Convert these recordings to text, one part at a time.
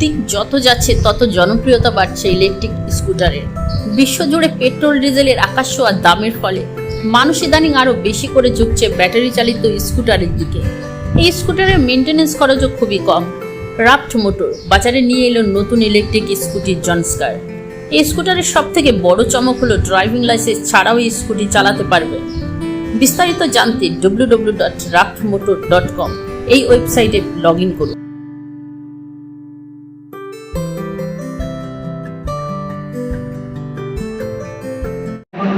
দিক যত যাচ্ছে তত জনপ্রিয়তা বাড়ছে ইলেকট্রিক স্কুটারের। বিশ্বজুড়ে পেট্রোল ডিজেলের আকাশ ছোঁয়া দামের ফলে মানুষ ইদানিং আরও বেশি করে ঝুঁকছে ব্যাটারি চালিত স্কুটারের দিকে। এই স্কুটারের মেনটেন্যান্স খরচও খুবই কম। রাফট মোটর বাজারে নিয়ে এলো নতুন ইলেকট্রিক স্কুটি জনস্কার। এই স্কুটারের সব থেকে বড় চমক হলো ড্রাইভিং লাইসেন্স ছাড়াও এই স্কুটি চালাতে পারবে। বিস্তারিত জানতে www.raftmotor.com এই ওয়েবসাইটে লগ ইন করুন।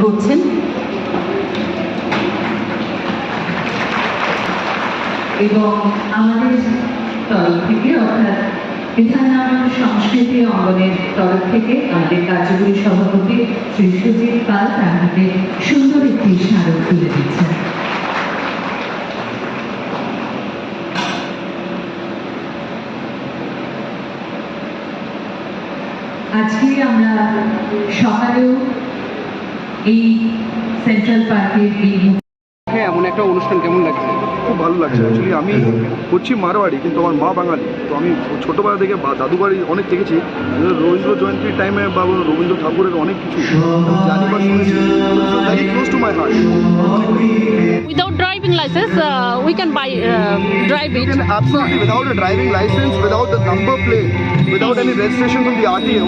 করছেন এবং আমাদের তরফ থেকে অর্থাৎ বিধাননগর সংস্কৃতি অঙ্গনের তরফ থেকে আমাদের কার্যকরী সভাপতি শ্রী সুজিত পাল তার হাতে সুন্দর একটি স্মারক তুলে দিচ্ছেন। আজকে আমরা সকালেও এই সেন্ট্রাল পার্কের এই এমন একটা অনুষ্ঠান কেমন লাগছে? খুব ভালো লাগছে। অ্যাকচুয়ালি আমি হচ্ছি মারোয়াড়ি, কিন্তু আমার মা বাঙালি। তো আমি ছোটোবেলা থেকে দাদু বাড়ি অনেক দেখেছি, রবীন্দ্র জয়ন্তীর টাইমে বা রবীন্দ্র ঠাকুরের অনেক কিছু জানি বা শুনেছি। Very close to my heart. Without driving license, we can drive it. Absolutely, without a driving license, without the number plate, without any registration from the RTO,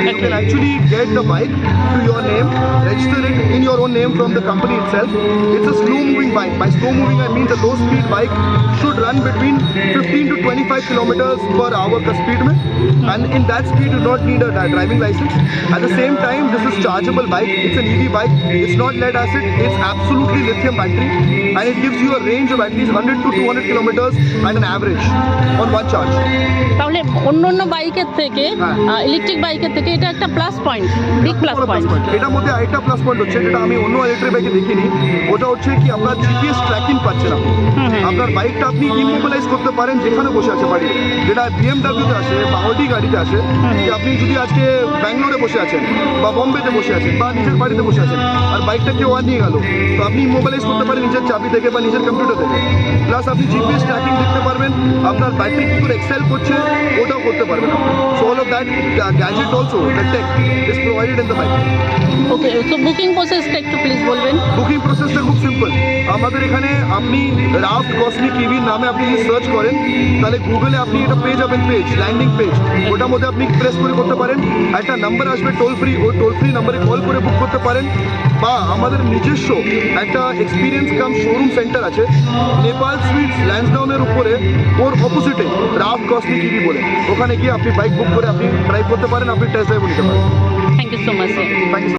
you can actually get the bike to your name, register it in your own name from the company itself. It's a slow-moving bike. By slow-moving, I mean the low-speed bike should run between 15 to 25 kilometers per hour ka speed mein, and in that speed you don't need a driving license. At the same time, this is chargeable bike. It's an EV bike. It's not lead acid. It's absolutely lithium battery, and it gives you a range of at least 100 to 200 kilometers at an average on one charge. তাহলে অন্য বাইকের থেকে electric বাইকের থেকে এটা একটা plus point, big plus point. এটার মধ্যে আরেকটা প্লাস পয়েন্ট হচ্ছে, যেটা আমি অন্য ইলেকট্রিক বাইকে দেখিনি, ওটা হচ্ছে কি আপনার জিপিএস ট্র্যাকিং পাচ্ছেন আপনি। আপনার বাইকটা আপনি ইমোবিলাইজ করতে পারেন যেখানে বসে আছে বাড়িতে, যেটা বিএমডাব্লিউতে আসে বা অডি গাড়িতে আসে। যে আপনি যদি আজকে ব্যাঙ্গালোরে বসে আছেন বা বম্বেতে বসে আছেন বা নিজের বাড়িতে বসে আছেন, আর বাইকটা কেউ আর নিয়ে গেল, তো আপনি ইমোবিলাইজ করতে পারেন নিজের চাবি থেকে বা নিজের কম্পিউটার থেকে। প্লাস আপনি জিপিএস ট্র্যাকিং দেখতে পারবেন, আপনার ব্যাটারি কী করে এক্সেল করছে ওটাও করতে পারবেন। So all of that gadget also the tech is provided in the bike. Okay, so booking প্রসেসটা একটু প্লিজ বলবেন। বুকিং প্রসেসটা খুব সিম্পল। আমাদের এখানে আপনি রাফট কসমিক ইভি নামে আপনি যদি সার্চ করেন, তাহলে গুগলে আপনি এটা পেয়ে যাবেন, ল্যান্ডিং পেজ। ওটার মধ্যে আপনি প্রেস করতে পারেন, একটা নাম্বার আসবে টোল ফ্রি, ওই টোল ফ্রি নাম্বারে কল করে বুক করতে পারেন। বা আমাদের নিজস্ব একটা এক্সপিরিয়েন্স কাম শোরুম সেন্টার আছে নেপাল সুইটস ল্যান্সডাউনের উপরে, ওর অপোজিটে রাফট কসমিক ইভি বলে, ওখানে গিয়ে আপনি বাইক বুক করে আপনি ড্রাইভ করতে পারেন, আপনি টেস্ট ড্রাইভ নিতে পারেন। Thank you so much sir. Thank you.